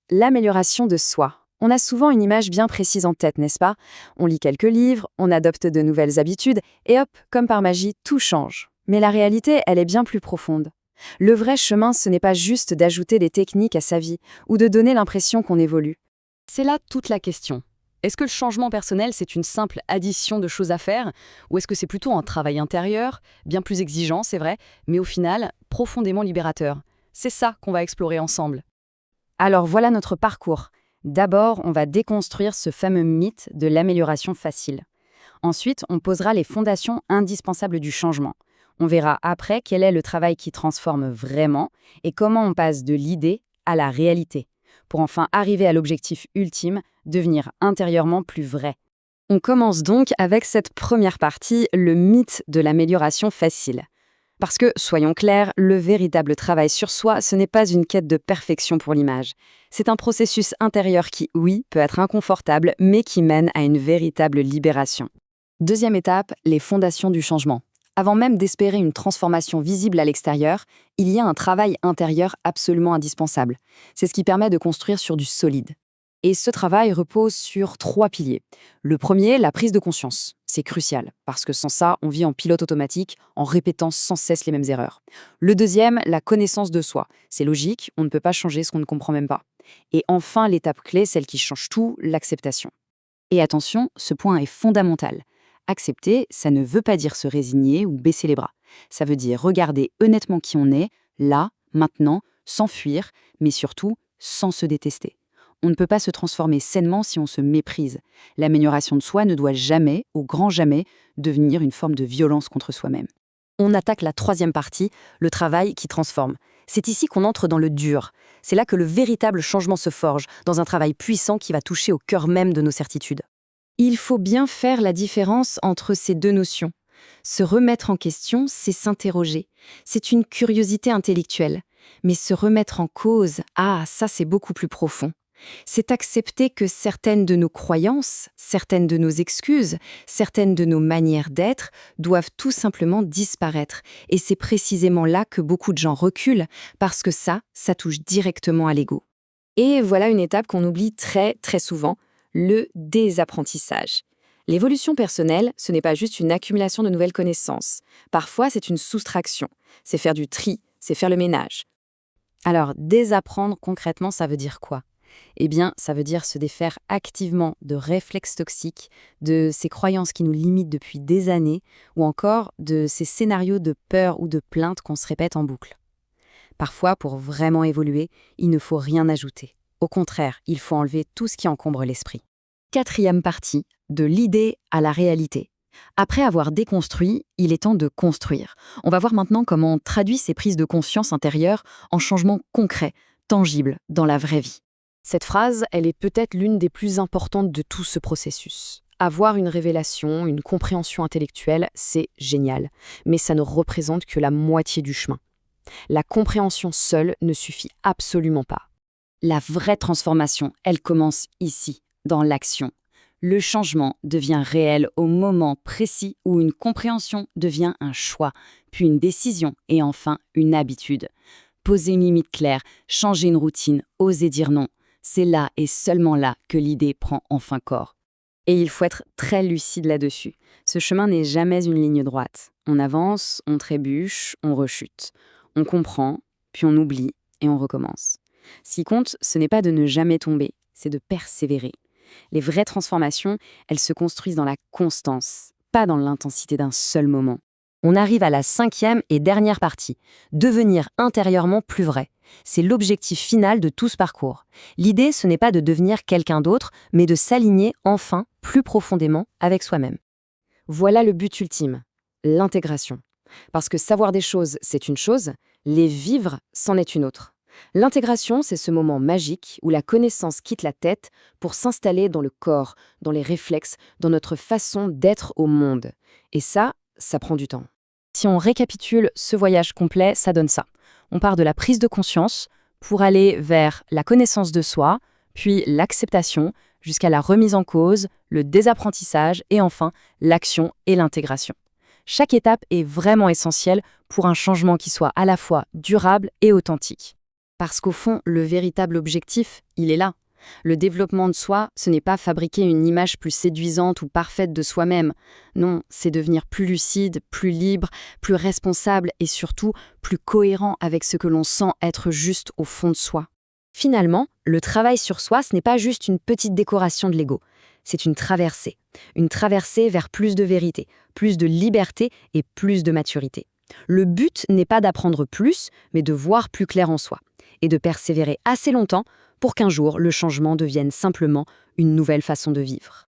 L'amélioration de soi. On a souvent une image bien précise en tête, n'est-ce pas? On lit quelques livres, on adopte de nouvelles habitudes, et hop, comme par magie, tout change. Mais la réalité, elle est bien plus profonde. Le vrai chemin, ce n'est pas juste d'ajouter des techniques à sa vie, ou de donner l'impression qu'on évolue. C'est là toute la question. Est-ce que le changement personnel, c'est une simple addition de choses à faire, ou est-ce que c'est plutôt un travail intérieur, bien plus exigeant, c'est vrai, mais au final, profondément libérateur? C'est ça qu'on va explorer ensemble. Alors voilà notre parcours. D'abord, on va déconstruire ce fameux mythe de l'amélioration facile. Ensuite, on posera les fondations indispensables du changement. On verra après quel est le travail qui transforme vraiment et comment on passe de l'idée à la réalité, pour enfin arriver à l'objectif ultime, devenir intérieurement plus vrai. On commence donc avec cette première partie, le mythe de l'amélioration facile. Parce que, soyons clairs, le véritable travail sur soi, ce n'est pas une quête de perfection pour l'image. C'est un processus intérieur qui, oui, peut être inconfortable, mais qui mène à une véritable libération. Deuxième étape, les fondations du changement. Avant même d'espérer une transformation visible à l'extérieur, il y a un travail intérieur absolument indispensable. C'est ce qui permet de construire sur du solide. Et ce travail repose sur 3 piliers. Le premier, la prise de conscience. C'est crucial, parce que sans ça, on vit en pilote automatique, en répétant sans cesse les mêmes erreurs. Le deuxième, la connaissance de soi. C'est logique, on ne peut pas changer ce qu'on ne comprend même pas. Et enfin, l'étape clé, celle qui change tout, l'acceptation. Et attention, ce point est fondamental. Accepter, ça ne veut pas dire se résigner ou baisser les bras. Ça veut dire regarder honnêtement qui on est, là, maintenant, sans fuir, mais surtout sans se détester. On ne peut pas se transformer sainement si on se méprise. L'amélioration de soi ne doit jamais, au grand jamais, devenir une forme de violence contre soi-même. On attaque la troisième partie, le travail qui transforme. C'est ici qu'on entre dans le dur. C'est là que le véritable changement se forge, dans un travail puissant qui va toucher au cœur même de nos certitudes. Il faut bien faire la différence entre ces deux notions. Se remettre en question, c'est s'interroger. C'est une curiosité intellectuelle. Mais se remettre en cause, ça c'est beaucoup plus profond. C'est accepter que certaines de nos croyances, certaines de nos excuses, certaines de nos manières d'être doivent tout simplement disparaître. Et c'est précisément là que beaucoup de gens reculent, parce que ça touche directement à l'ego. Et voilà une étape qu'on oublie très très souvent, le désapprentissage. L'évolution personnelle, ce n'est pas juste une accumulation de nouvelles connaissances. Parfois, c'est une soustraction. C'est faire du tri, c'est faire le ménage. Alors, désapprendre concrètement, ça veut dire quoi? Eh bien, ça veut dire se défaire activement de réflexes toxiques, de ces croyances qui nous limitent depuis des années, ou encore de ces scénarios de peur ou de plainte qu'on se répète en boucle. Parfois, pour vraiment évoluer, il ne faut rien ajouter. Au contraire, il faut enlever tout ce qui encombre l'esprit. Quatrième partie, de l'idée à la réalité. Après avoir déconstruit, il est temps de construire. On va voir maintenant comment on traduit ces prises de conscience intérieures en changements concrets, tangibles, dans la vraie vie. Cette phrase, elle est peut-être l'une des plus importantes de tout ce processus. Avoir une révélation, une compréhension intellectuelle, c'est génial, mais ça ne représente que la moitié du chemin. La compréhension seule ne suffit absolument pas. La vraie transformation, elle commence ici, dans l'action. Le changement devient réel au moment précis où une compréhension devient un choix, puis une décision et enfin une habitude. Poser une limite claire, changer une routine, oser dire non. C'est là et seulement là que l'idée prend enfin corps. Et il faut être très lucide là-dessus. Ce chemin n'est jamais une ligne droite. On avance, on trébuche, on rechute. On comprend, puis on oublie et on recommence. Ce qui compte, ce n'est pas de ne jamais tomber, c'est de persévérer. Les vraies transformations, elles se construisent dans la constance, pas dans l'intensité d'un seul moment. On arrive à la 5e et dernière partie, devenir intérieurement plus vrai. C'est l'objectif final de tout ce parcours. L'idée, ce n'est pas de devenir quelqu'un d'autre, mais de s'aligner enfin plus profondément avec soi-même. Voilà le but ultime, l'intégration. Parce que savoir des choses, c'est une chose, les vivre, c'en est une autre. L'intégration, c'est ce moment magique où la connaissance quitte la tête pour s'installer dans le corps, dans les réflexes, dans notre façon d'être au monde. Et ça prend du temps. Si on récapitule ce voyage complet, ça donne ça. On part de la prise de conscience pour aller vers la connaissance de soi, puis l'acceptation, jusqu'à la remise en cause, le désapprentissage et enfin l'action et l'intégration. Chaque étape est vraiment essentielle pour un changement qui soit à la fois durable et authentique. Parce qu'au fond, le véritable objectif, il est là. Le développement de soi, ce n'est pas fabriquer une image plus séduisante ou parfaite de soi-même. Non, c'est devenir plus lucide, plus libre, plus responsable et surtout plus cohérent avec ce que l'on sent être juste au fond de soi. Finalement, le travail sur soi, ce n'est pas juste une petite décoration de l'ego. C'est une traversée vers plus de vérité, plus de liberté et plus de maturité. Le but n'est pas d'apprendre plus, mais de voir plus clair en soi, et de persévérer assez longtemps pour qu'un jour le changement devienne simplement une nouvelle façon de vivre.